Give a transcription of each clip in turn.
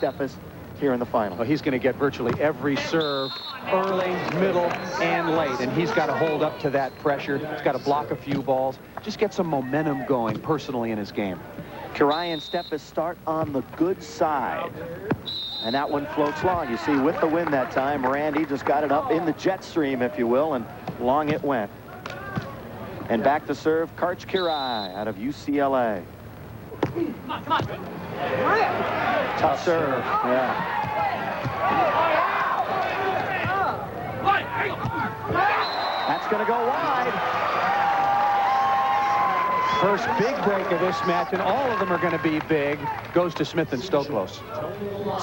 Steffes here in the final. Well, he's going to get virtually every serve, early, middle, and late, and he's got to hold up to that pressure. He's got to block a few balls, just get some momentum going personally in his game. Kurian and Steffes start on the good side. And that one floats long. You see, with the wind that time, Randy just got it up in the jet stream, if you will, and long it went. And back to serve, Kurian out of UCLA. Tough serve, yeah. That's going to go wide. First big break of this match, and all of them are going to be big, goes to Smith and Stoklos.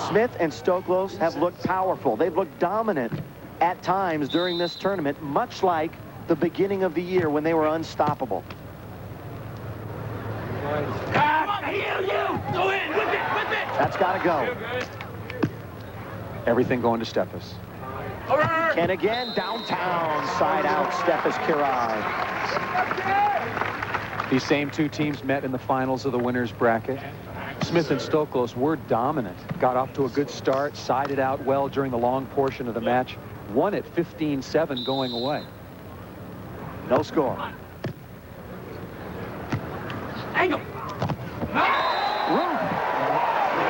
Smith and Stoklos have looked powerful. They've looked dominant at times during this tournament, much like the beginning of the year when they were unstoppable. That's got to go. Everything going to Steffes. And again, downtown, side out, Steffes Kurian. These same two teams met in the finals of the winners bracket. Smith and Stoklos were dominant. Got off to a good start, sided out well during the long portion of the match. Won at 15-7 going away. No score. Angle.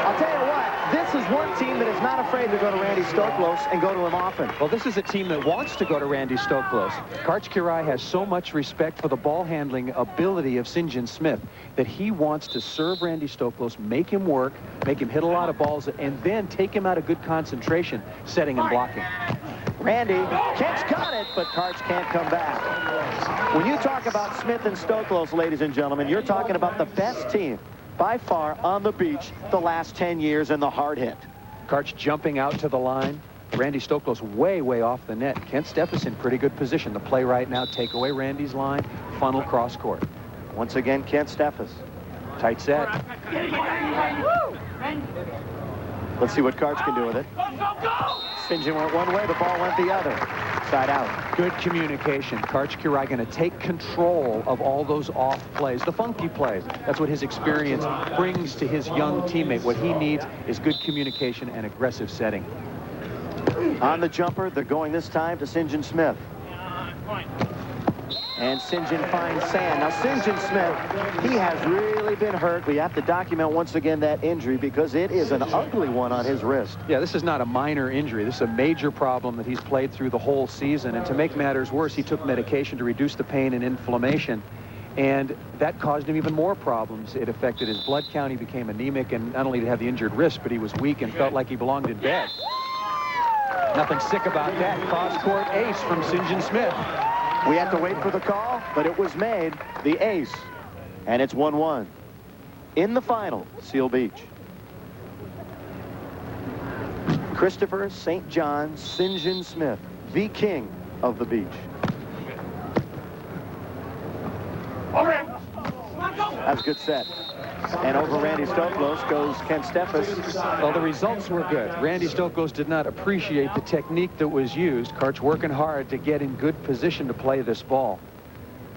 I'll tell you what, this is one team that is not afraid to go to Randy Stoklos and go to him often. Well, this is a team that wants to go to Randy Stoklos. Kurian has so much respect for the ball handling ability of St. John Smith that he wants to serve Randy Stoklos, make him work, make him hit a lot of balls, and then take him out of good concentration, setting and blocking. Randy, Kent's got it, but Karch can't come back. When you talk about Smith and Stoklos, ladies and gentlemen, you're talking about the best team by far on the beach the last 10 years in the hard hit. Karch jumping out to the line. Randy Stoklos way, way off the net. Kent Steffes in pretty good position. The play right now, take away Randy's line, funnel cross court. Once again, Kent Steffes. Tight set. Let's see what Karch can do with it. St. John went one way, the ball went the other. Side out. Good communication. Kurian going to take control of all those off plays, the funky plays. That's what his experience brings to his young teammate. What he needs is good communication and aggressive setting. On the jumper, they're going this time to St. John Smith. And St. John finds sand. Now, St. John Smith, he has really been hurt. We have to document once again that injury because it is an ugly one on his wrist. Yeah, this is not a minor injury. This is a major problem that he's played through the whole season. And to make matters worse, he took medication to reduce the pain and inflammation. And that caused him even more problems. It affected his blood count. He became anemic, and not only did he have the injured wrist, but he was weak and felt like he belonged in bed. Nothing sick about that. Cross-court ace from St. John Smith. We had to wait for the call, but it was made, the ace. And it's 1-1. In the final, Seal Beach. Christopher St. John St. John Smith, the king of the beach. That's a good set. And over Randy Stoklos goes Kent Steffes. Well, the results were good. Randy Stoklos did not appreciate the technique that was used. Karch working hard to get in good position to play this ball.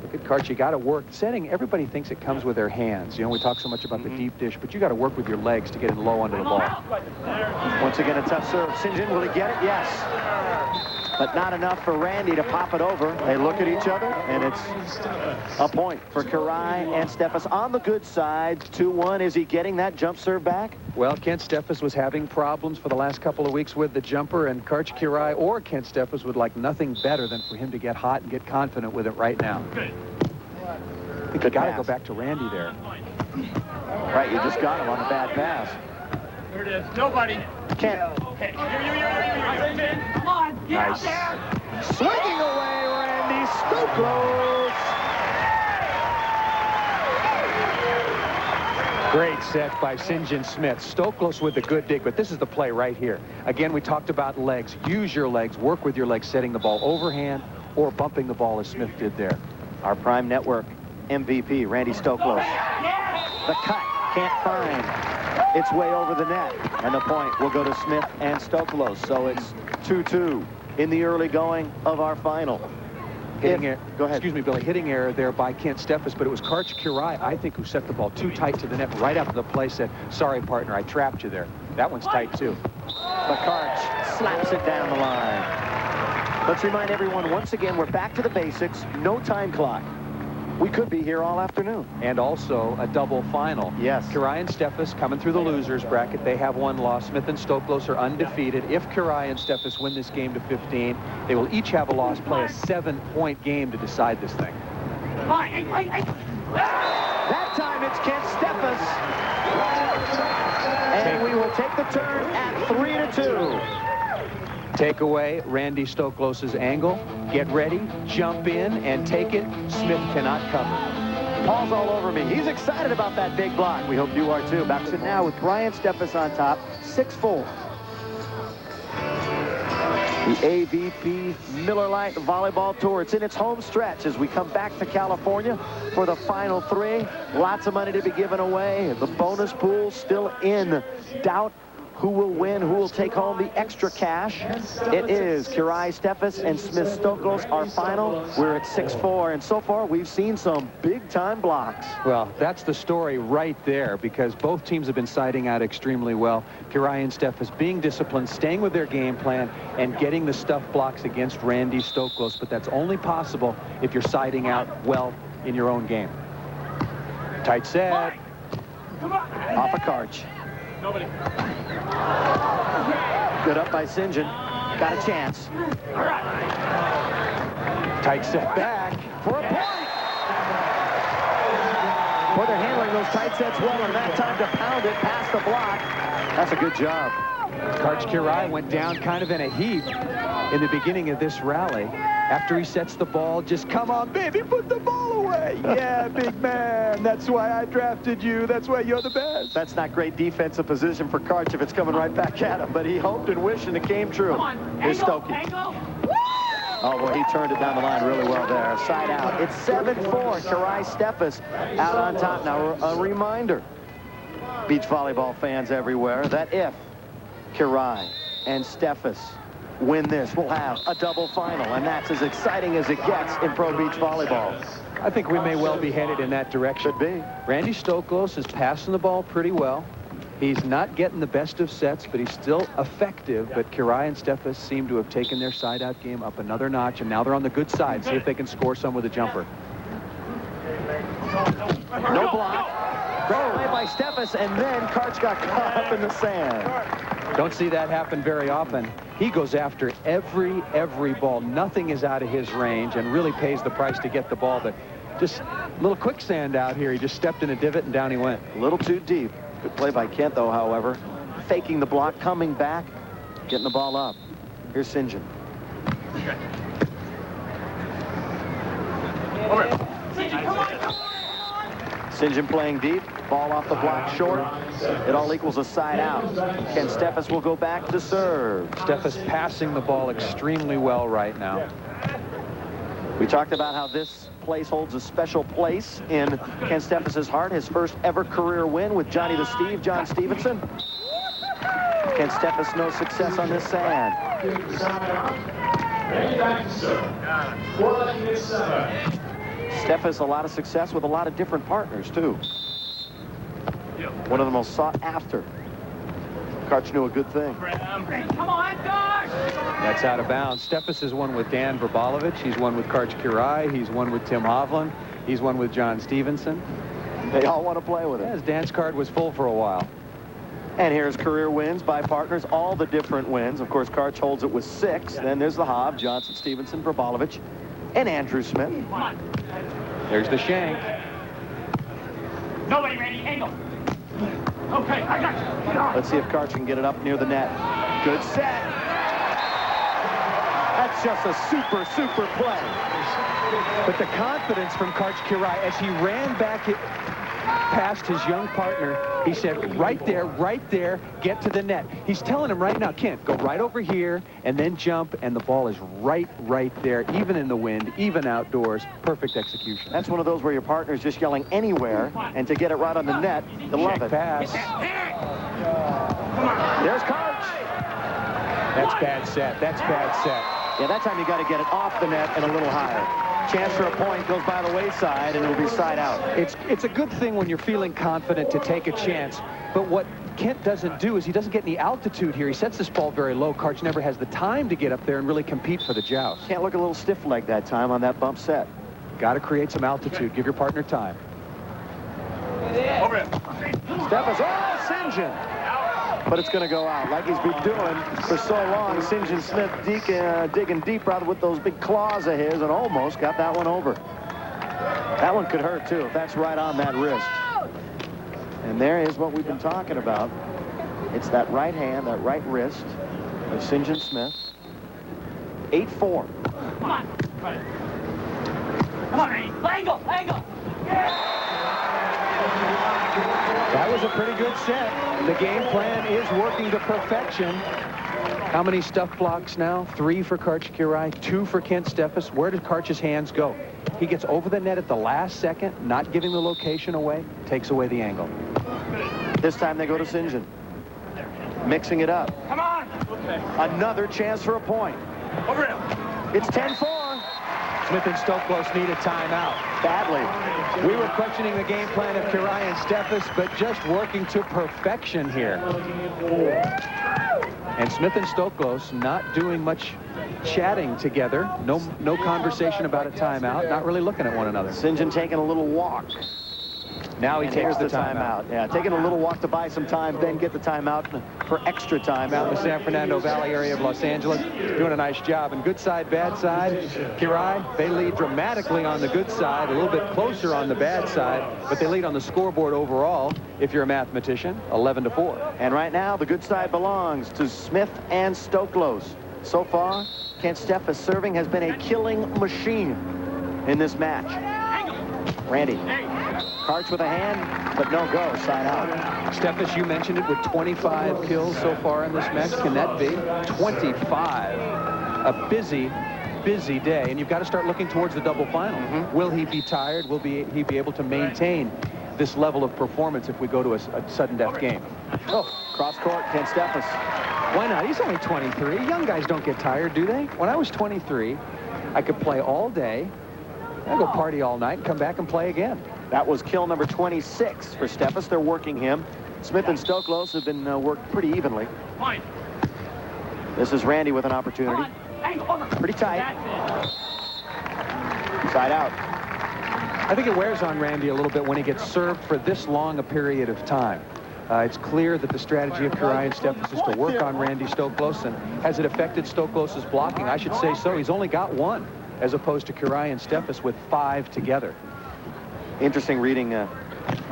Look at Karch, you got to work. Setting, everybody thinks it comes with their hands. You know, we talk so much about the deep dish, but you got to work with your legs to get in low under the ball. Once again, a tough serve. St. John, will he get it? Yes. But not enough for Randy to pop it over. They look at each other, and it's a point for Kurian and Steffes on the good side. 2-1. Is he getting that jump serve back? Well, Kent Steffes was having problems for the last couple of weeks with the jumper, and Kurian or Kent Steffes would like nothing better than for him to get hot and get confident with it right now. You got to go back to Randy there. Right, you just got him on a bad pass. There it is. Nobody. Kent. Come on, get out Nice. there. Swinging away, Randy Stoklos. Great set by St. John Smith. Stoklos with a good dig, but this is the play right here. Again, we talked about legs. Use your legs. Work with your legs, setting the ball overhand or bumping the ball as Smith did there. Our Prime Network MVP, Randy Stoklos. The cut can't find its way over the net. And the point will go to Smith and Stoklos. So it's 2-2 in the early going of our final. Go ahead. Excuse me, Billy. Hitting error there by Kent Steffes, but it was Kurian, I think, who set the ball too tight to the net right after the play. Said, sorry, partner, I trapped you there. That one's tight, too. But Karch slaps it down the line. Let's remind everyone, once again, we're back to the basics. No time clock. We could be here all afternoon. And also a double final. Yes. Kurian, Steffes coming through the losers bracket. They have one loss. Smith and Stoklos are undefeated. If Kurian and Steffes win this game to 15, they will each have a loss, play a 7-point game to decide this thing. That time it's Kent Steffes. And we will take the turn at 3-2. Take away Randy Stoklos's angle. Get ready, jump in, and take it. Smith cannot cover. Paul's all over me. He's excited about that big block. We hope you are too. Back to now with Kurian Steffes on top, 6-4. The AVP Miller Lite Volleyball Tour. It's in its home stretch as we come back to California for the final 3. Lots of money to be given away. The bonus pool still in doubt. Who will win? Who will take home the extra cash? It is Kurian Steffes and Smith Stoklos, our final. We're at 6-4, and so far we've seen some big-time blocks. Well, that's the story right there, because both teams have been siding out extremely well. Kurian Steffes being disciplined, staying with their game plan, and getting the stuff blocks against Randy Stoklos, but that's only possible if you're siding out well in your own game. Tight set. Off a Karch. Nobody. Good up by St. John. Got a chance. Tight set back For a point. Boy, they're handling those tight sets well, and that time to pound it past the block. That's a good job. Kurian went down kind of in a heap in the beginning of this rally. After he sets the ball, just come on, baby, put the ball away. Yeah, big man. That's why I drafted you. That's why you're the best. That's not great defensive position for Karch if it's coming right back at him, but he hoped and wished, and it came true. Here's Stokey. Oh, boy, he turned it down the line really well there. Side out. It's 7-4. Kurian Steffes out on top. Now, a reminder, beach volleyball fans everywhere, that if Kurian and Steffes win this, we'll have a double final, and that's as exciting as it gets in pro beach volleyball. I think we may well be headed in that direction. Could be. Randy Stoklos is passing the ball pretty well. He's not getting the best of sets, but he's still effective. But Kurian and Steffes seem to have taken their side-out game up another notch, and now they're on the good side. See if they can score some with a jumper. No block. Great play by Steffes, and then Karch got caught up in the sand. Don't see that happen very often. He goes after every ball. Nothing is out of his range, and really pays the price to get the ball. But just a little quicksand out here. He just stepped in a divot, and down he went. A little too deep. Good play by Kent, though, however. Faking the block, coming back, getting the ball up. Here's St. John. St. John playing deep. Ball off the block short. It all equals a side out. Kent Steffes will go back to serve. Steffes passing the ball extremely well right now. We talked about how this place holds a special place in Kent Steffes' heart. His first ever career win with Johnny the Steve, John Stevenson. Kent Steffes, no success on this sand. Steffes, a lot of success with a lot of different partners, too. One of the most sought after. Karch knew a good thing. Come on, Karch! That's out of bounds. Steffes has won with Dan Verbalovich. He's won with Karch Kurian. He's won with Tim Hovland. He's won with John Stevenson. They all want to play with him. Yeah, his dance card was full for a while. And here's career wins by partners, all the different wins. Of course, Karch holds it with 6. Then there's the Hob, Johnson, Stevenson, Verbalovich, and Andrew Smith. There's the shank. Nobody, Randy, angle. Okay, I got you. Get on. Let's see if Karch can get it up near the net. Good set. That's just a super play. But the confidence from Karch Kurian as he ran back past his young partner, he said, right there, get to the net. He's telling him right now, Kent, go right over here and then jump, and the ball is right there, even in the wind, even outdoors. Perfect execution. That's one of those where your partner's just yelling anywhere, and to get it right on the net, you love it. Pass. There's Karch. That's bad set. That's bad set. Yeah, that time you got to get it off the net and a little higher. chance for a point goes by the wayside, and it'll be side out. It's a good thing when you're feeling confident to take a chance, but what Kent doesn't do is he doesn't get any altitude here. He sets this ball very low. Karch never has the time to get up there and really compete for the joust. Can't look a little stiff leg that time on that bump set. Got to create some altitude. Give your partner time. Over it. Steffes, oh, St. John. But it's going to go out like he's been doing for so long. St. John Smith digging deep rather with those big claws of his and almost got that one over. That one could hurt, too, if that's right on that wrist. And there is what we've been talking about. It's that right hand, that right wrist of St. John Smith. 8-4. Come on. Come on, angle. That was a pretty good set. The game plan is working to perfection. How many stuff blocks now? 3 for Karch Kiraly, 2 for Kent Steffes. Where did Karch's hands go? He gets over the net at the last second, not giving the location away, takes away the angle. This time they go to St. John. Mixing it up. Come on. Okay. Another chance for a point. Over it. It's 10-4. Smith and Stoklos need a timeout. Badly. We were questioning the game plan of Kurian and Steffes, but just working to perfection here. And Smith and Stoklos not doing much chatting together. No conversation about a timeout. Not really looking at one another. St. John taking a little walk. Now he takes the timeout. Yeah, taking a little walk to buy some time, then get the timeout for extra time. Out in the San Fernando Valley area of Los Angeles, doing a nice job. And good side, bad side, Kiraly, they lead dramatically on the good side, a little bit closer on the bad side, but they lead on the scoreboard overall, if you're a mathematician, 11-4. And right now, the good side belongs to Smith and Stoklos. So far, Kent Steffes serving has been a killing machine in this match. Randy. Karch with a hand, but no go, side out. Steffes, you mentioned it, with 25 kills so far in this match. Can that be 25? A busy day, and you've got to start looking towards the double final. Will he be tired? Will he be able to maintain this level of performance if we go to a sudden death game? Oh, cross court, Kent Steffes. Why not? He's only 23. Young guys don't get tired, do they? When I was 23, I could play all day. I'd go party all night and come back and play again. That was kill number 26 for Steffes. They're working him. Smith and Stoklos have been worked pretty evenly. Fine. This is Randy with an opportunity. Pretty tight. Side out. I think it wears on Randy a little bit when he gets served for this long a period of time. It's clear that the strategy of Kurian and Steffes is to work on Randy Stoklos. And has it affected Stoklos' blocking? I should say so. He's only got 1, as opposed to Kurian and Steffes with 5 together. Interesting reading a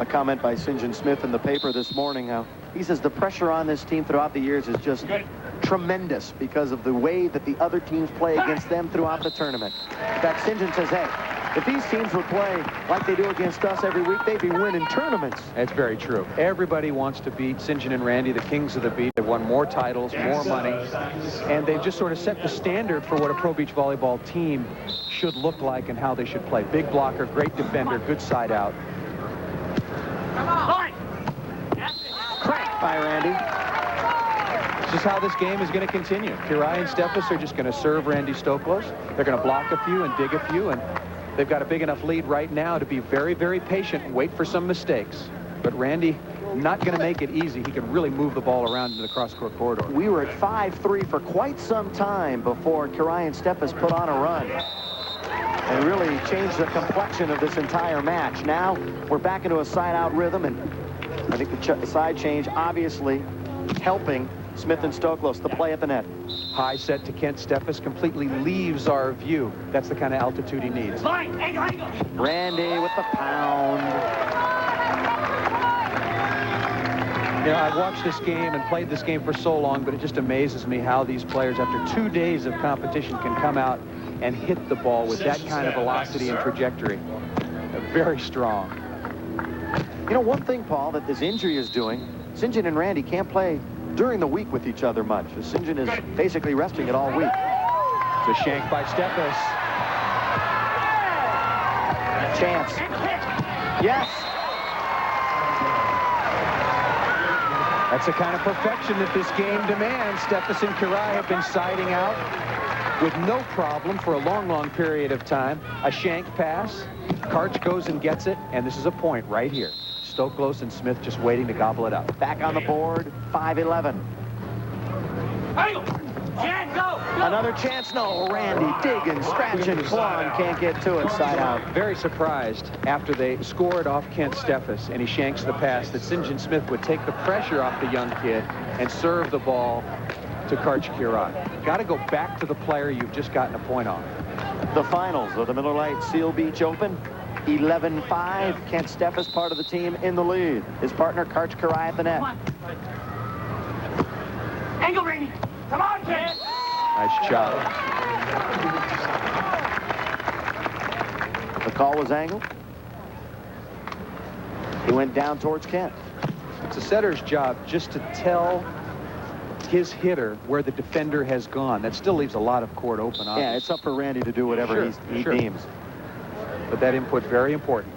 comment by St. John Smith in the paper this morning. How he says the pressure on this team throughout the years is just tremendous because of the way that the other teams play against them throughout the tournament. In fact, St. John says, hey, if these teams would play like they do against us every week, they'd be winning tournaments. That's very true. Everybody wants to beat St. John and Randy, the kings of the beat. They've won more titles, more money, and they've just sort of set the standard for what a pro beach volleyball team should look like and how they should play. Big blocker, great defender, good side out. Cracked by Randy. This is how this game is going to continue. Kurian and Steffes are just going to serve Randy Stoklos. They're going to block a few and dig a few, and they've got a big enough lead right now to be very, very patient and wait for some mistakes. But Randy not going to make it easy. He can really move the ball around into the cross-court corridor. We were at 5-3 for quite some time before Kurian and Steffes put on a run and really changed the complexion of this entire match. Now we're back into a side-out rhythm, and I think the side change obviously helping Smith and Stoklos, the play at the net. High set to Kent Steffes completely leaves our view. That's the kind of altitude he needs. Randy with the pound. You know, I've watched this game and played this game for so long, but it just amazes me how these players, after 2 days of competition, can come out and hit the ball with that kind of velocity and trajectory. They're very strong. You know, one thing, Paul, that this injury is doing, St. John and Randy can't play during the week with each other much. St. John is basically resting it all week. It's a shank by Steffes. Chance. Yes. That's the kind of perfection that this game demands. Steffes and Kiraly have been siding out. with no problem for a long, long period of time. A shank pass. Karch goes and gets it, and this is a point right here. Stoklos and Smith just waiting to gobble it up. Back on the board, 5-11. Another chance, no. Randy digging, scratching, clawing, can't get to it, side out. Very surprised after they scored off Kent Steffes, and he shanks the pass, that St. John Smith would take the pressure off the young kid and serve the ball to Karch Kurian. Got to go back to the player you've just gotten a point on. The finals of the Miller Lite Seal Beach Open, 11-5. Kent Steffes, part of the team, in the lead. His partner, Karch Kurian, at the net. Angle, Randy. Come on, kid. Nice job. The call was angled. He went down towards Kent. It's a setter's job just to tell his hitter where the defender has gone. That still leaves a lot of court open. Obviously. Yeah, it's up for Randy to do whatever he deems. But that input, very important.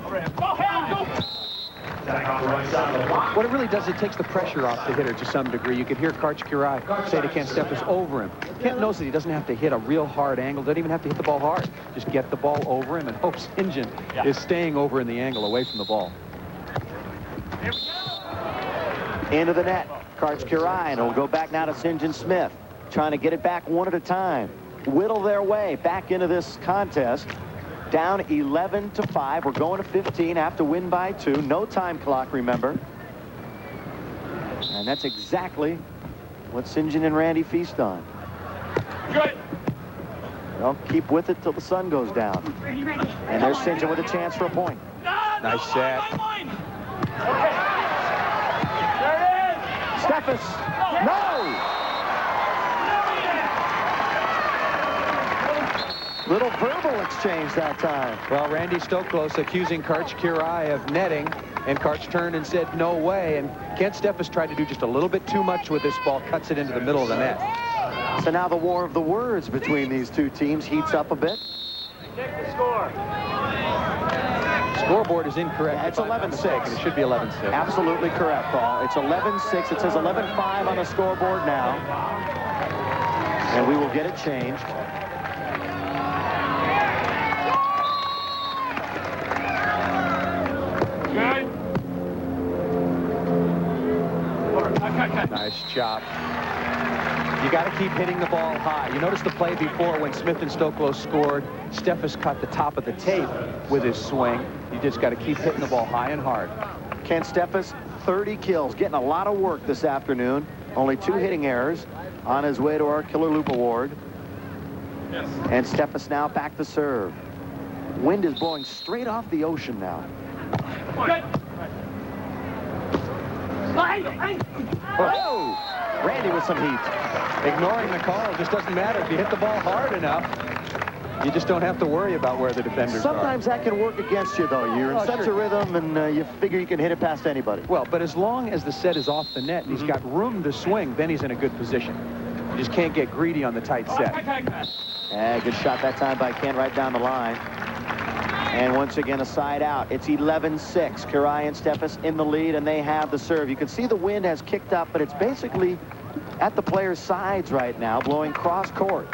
What it really does, it takes the pressure off the hitter to some degree. You could hear Karch Kurian say to Kent Steffes over him. Kent knows that he doesn't have to hit a real hard angle, doesn't even have to hit the ball hard. Just get the ball over him and hope St. John is staying over in the angle away from the ball. Into the net. Karch Kurian will go back now to St. John Smith, trying to get it back one at a time. Whittle their way back into this contest. Down 11-5. We're going to 15. Have to win by 2. No time clock, remember. And that's exactly what St. John and Randy feast on. Good. They'll keep with it till the sun goes down. And there's St. John with a chance for a point. Nice set. Okay. There it is. Steffes. No! Little verbal exchange that time. Well, Randy Stoklos accusing Karch Kurian of netting, and Karch turned and said, no way. And Kent Steffes tried to do just a little bit too much with this ball, cuts it into the middle of the net. So now the war of the words between these two teams heats up a bit. Check the score. Scoreboard is incorrect. Yeah, it's 11-6. It should be 11-6. Absolutely correct, Paul. It's 11-6. It says 11-5 on the scoreboard now. And we will get it changed. Good. Nice job. You got to keep hitting the ball high. You notice the play before when Smith and Stoklos scored. Steffes cut the top of the tape with his swing. You just got to keep hitting the ball high and hard. Kent Steffes, 30 kills, getting a lot of work this afternoon. Only 2 hitting errors on his way to our Killer Loop Award. Yes. And Steffes now back to serve. Wind is blowing straight off the ocean now. Good. Oh! Randy with some heat. Ignoring the call just doesn't matter. If you hit the ball hard enough, you just don't have to worry about where the defenders Sometimes that can work against you, though. You're in such a rhythm, and you figure you can hit it past anybody. Well, but as long as the set is off the net and he's got room to swing, then he's in a good position. You just can't get greedy on the tight set. Yeah, good shot that time by Kent right down the line. And once again, a side out. It's 11-6. Kurian and Steffes in the lead, and they have the serve. You can see the wind has kicked up, but it's basically at the players' sides right now, blowing cross court.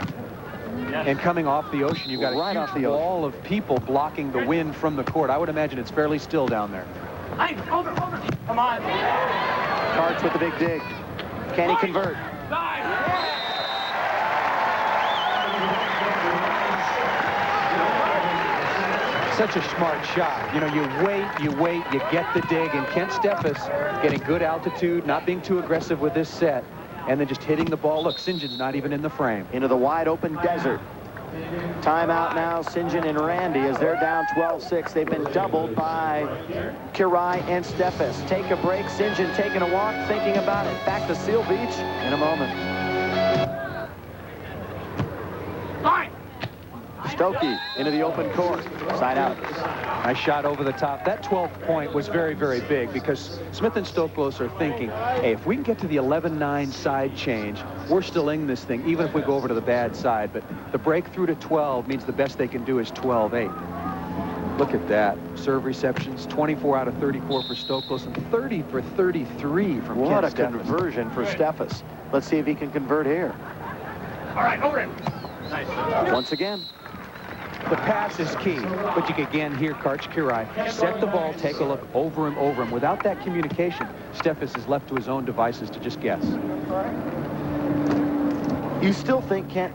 And coming off the ocean, you've got Right a off the huge wall of people blocking the wind from the court. I would imagine it's fairly still down there. Over. Come on. Karch with the big dig. Can he convert? Such a smart shot. You know, you wait, you get the dig, and Kent Steffes getting good altitude, not being too aggressive with this set, and then just hitting the ball. Look, St. John's not even in the frame. Into the wide open desert. Timeout now, St. John and Randy, as they're down 12-6. They've been doubled by Kurian and Steffes. Take a break. St. John taking a walk, thinking about it. Back to Seal Beach in a moment. Stokey into the open court. Side out. Nice shot over the top. That 12th point was very, very big because Smith and Stoklos are thinking, hey, if we can get to the 11-9 side change, we're still in this thing, even if we go over to the bad side. But the breakthrough to 12 means the best they can do is 12-8. Look at that. Serve receptions, 24 out of 34 for Stoklos and 30 for 33 from What Kent a Steffes. conversion for Steffes. Let's see if he can convert here. All right, over it. Once again. The pass is key, but you can again hear Karch Kurai set the ball, take a look over him. Without that communication, Steffes is left to his own devices to just guess. You still think Kent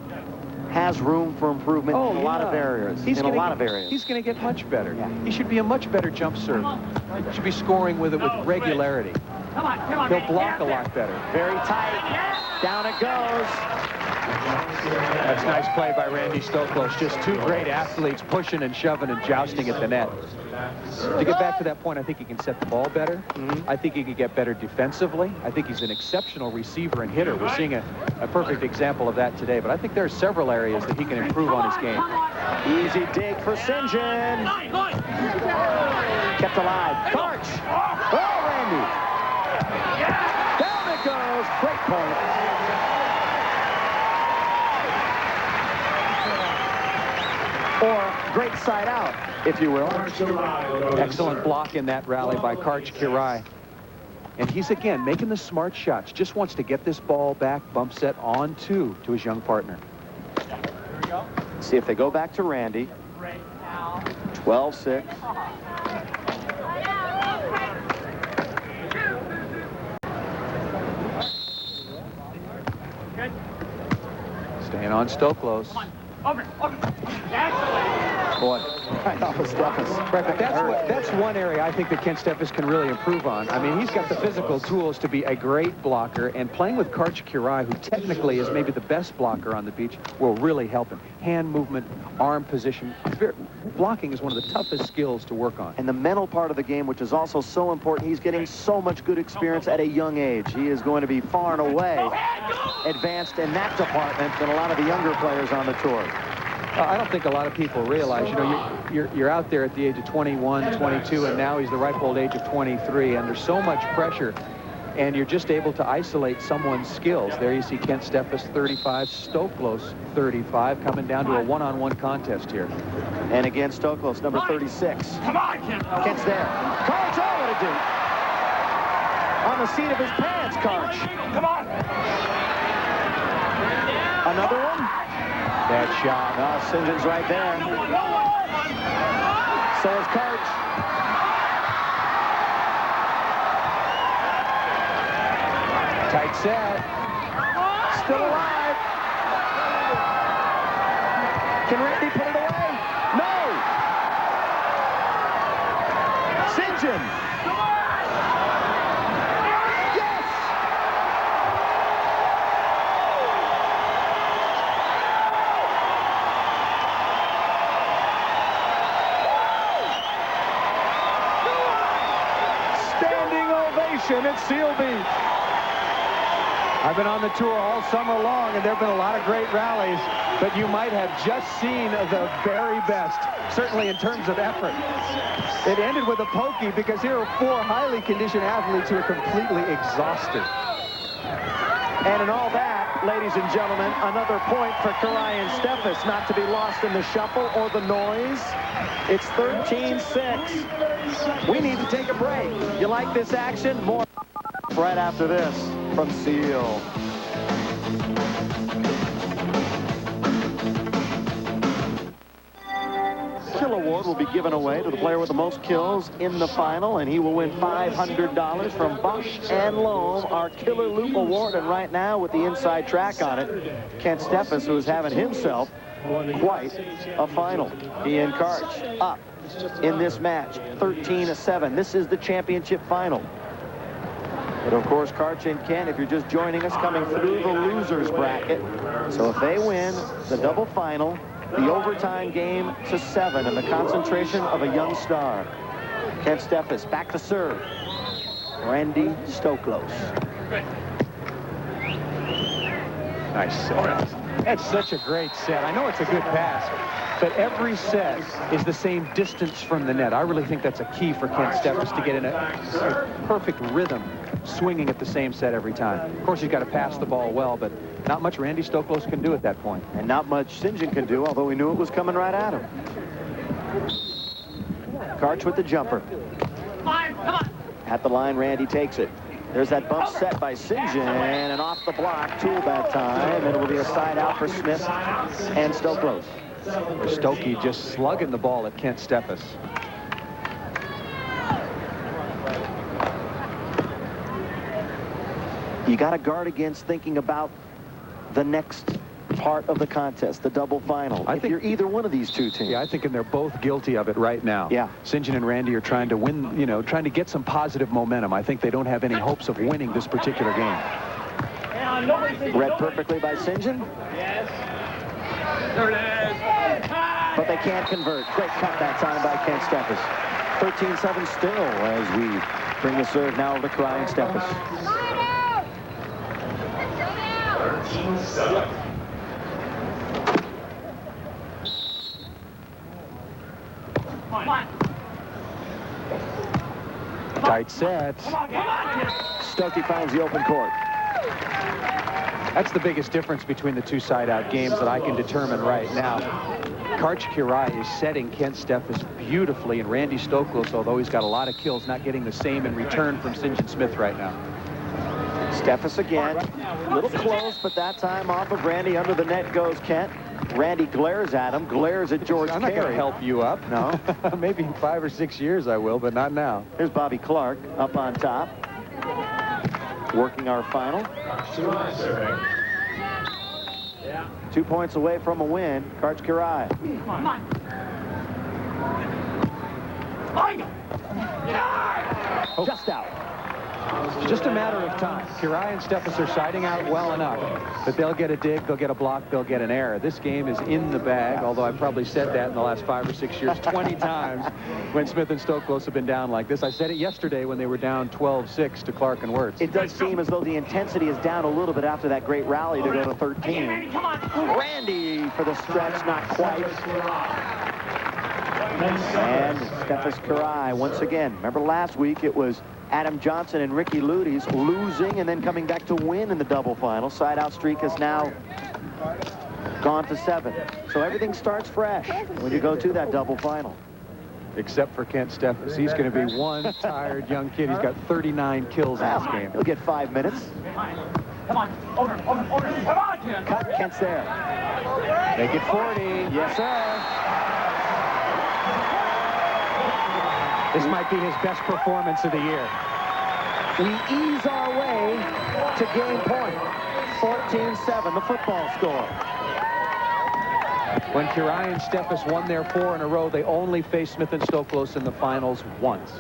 has room for improvement in a lot of areas? He's going to get much better. Yeah. He should be a much better jump server. He should be scoring with it with regularity. He'll block a lot better. Very tight. Down it goes. That's a nice play by Randy Stoklos. Just two great athletes pushing and shoving and jousting at the net. To get back to that point, I think he can set the ball better. I think he can get better defensively. I think he's an exceptional receiver and hitter. We're seeing a perfect example of that today. But I think there are several areas that he can improve on his game. Easy dig for St. John. Kept alive. Karch. Oh, Randy. Down it goes. Great point. Or great side out, if you will. Excellent block in that rally by Karch Kurai. And he's, again, making the smart shots. Just wants to get this ball back, bump set on two to his young partner. See if they go back to Randy. 12-6. Staying on Stoklos. Boy, right off of Steffes. Right, but that's one area I think that Kent Steffes can really improve on. I mean, he's got the physical tools to be a great blocker, and playing with Karch Kurai, who technically is maybe the best blocker on the beach, will really help him. Hand movement, arm position. Blocking is one of the toughest skills to work on. And the mental part of the game, which is also so important, he's getting so much good experience at a young age. He is going to be far and away advanced in that department than a lot of the younger players on the tour. I don't think a lot of people realize, you know, you're out there at the age of 21, 22, and now he's the ripe old age of 23, and there's so much pressure, and you're just able to isolate someone's skills. There you see Kent Steffes 35, Stoklos 35, coming down to a one-on-one contest here. And again, Stoklos, number 36. Come on, Kent. Kent's there. Karch, oh, what a do. On the seat of his pants, Karch. Come on. Another one? That shot. St. John's right there. So is Karch. Tight set. Still alive. Can Randy put it away? No. St. John. At Seal Beach. I've been on the tour all summer long, and there have been a lot of great rallies, but you might have just seen the very best, certainly in terms of effort. It ended with a pokey because here are four highly conditioned athletes who are completely exhausted. And in all that, ladies and gentlemen, another point for Kurian Steffes, not to be lost in the shuffle or the noise. It's 13-6. We need to take a break. You like this action? More right after this from Seal. Kill award will be given away to the player with the most kills in the final, and he will win $500 from Bosch and Loam, our Killer Loop Award. And right now, with the inside track on it, Kent Steffes, who's having himself quite a final. He and Karch up in this match, 13-7. This is the championship final. But of course, Karch and Kent, if you're just joining us, coming through the losers bracket. So if they win the double final, the overtime game to 7, and the concentration of a young star. Kent Steffes back to serve. Randy Stoklos. Nice set. That's such a great set. I know it's a good pass, but every set is the same distance from the net. I really think that's a key for Kent Steffes to get in a perfect rhythm, swinging at the same set every time. Of course, he's got to pass the ball well, but not much Randy Stoklos can do at that point. And not much St. John can do, although we knew it was coming right at him. Karch with the jumper. Come on. At the line, Randy takes it. There's that bump set by St. John, and off the block, tool that time. It will be a side out for Smith and Stoklos. Stokey just slugging the ball at Kent Steffes. You got to guard against thinking about the next part of the contest, the double final. If you're either one of these two teams. Yeah, I think they're both guilty of it right now. Yeah. St. John and Randy are trying to win, you know, trying to get some positive momentum. I think they don't have any hopes of winning this particular game. Read perfectly by St. John. Yes. There it is. But they can't convert. Great cut that time by Kent Steffes. 13-7 still as we bring the serve now over to Kurian Steffes. 13-7. Tight set. Stokey finds the open court. That's the biggest difference between the two side-out games that I can determine right now. Kurian is setting Kent Steffes beautifully, and Randy Stoklos, although he's got a lot of kills, not getting the same in return from St. John Smith right now. Steffes again. A little close, but that time off of Randy. Under the net goes Kent. Randy glares at him, glares at George I'm not going to help you up. No. Maybe in 5 or 6 years I will, but not now. Here's Bobby Clark up on top. Working our final. 2 points away from a win. Kurian. Just out. It's just a matter of time. Kurian and Steffes are siding out well enough that they'll get a dig, they'll get a block, they'll get an error. This game is in the bag, although I probably said that in the last 5 or 6 years 20 times when Smith and Stoklos have been down like this. I said it yesterday when they were down 12-6 to Clark and Wirtz. It does seem as though the intensity is down a little bit after that great rally to go to 13. Randy for the stretch, not quite. And Steffes Kurian once again. Remember last week it was Adam Johnson and Ricky Ludes losing and then coming back to win in the double final. Side out streak is now gone to 7. So everything starts fresh when you go to that double final. Except for Kent Steffes. He's going to be one tired young kid. He's got 39 kills in this game. He'll get 5 minutes. Come on, over, come on, Ken. Cut, Kent's there. Make it 40. Yes, sir. This might be his best performance of the year. We ease our way to game point. 14-7, the football score. When Kurian and Steffes won their 4 in a row, they only faced Smith and Stoklos in the finals once.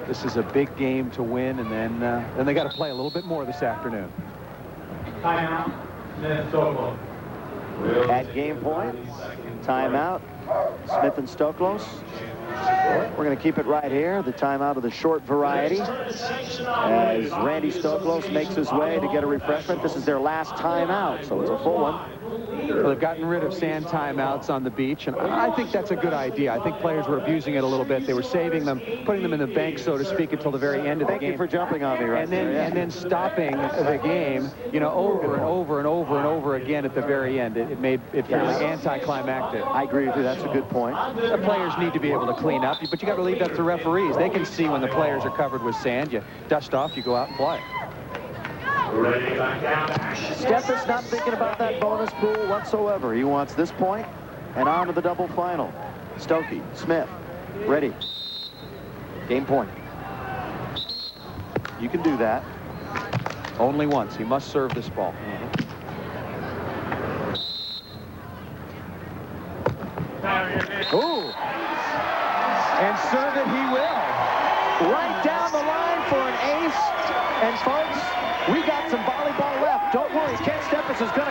This is a big game to win, and then they got to play a little bit more this afternoon. Timeout. Smith Stoklos. At game point, timeout, Smith and Stoklos. We're going to keep it right here, the timeout of the short variety, as Randy Stoklos makes his way to get a refreshment. This is their last timeout, so it's a full one. Well, they've gotten rid of sand timeouts on the beach, and I think that's a good idea. I think players were abusing it a little bit. They were saving them, putting them in the bank, so to speak, until the very end of the game. Thank you for jumping on me right there. And then stopping the game, you know, over and over and over and over again at the very end. It made it fairly anticlimactic. I agree with you. That's a good point. The players need to be able to clean up, but you got to leave that to referees. They can see when the players are covered with sand. You dust off, you go out and play. Steffes not thinking about that bonus pool whatsoever. He wants this point and on to the double final. Stokey, Smith, ready. Game point. You can do that. Only once. He must serve this ball. Ooh. And serve it he will. Right down the line for an ace. And folks, we got some volleyball left. Don't worry, Kent Steffes is going to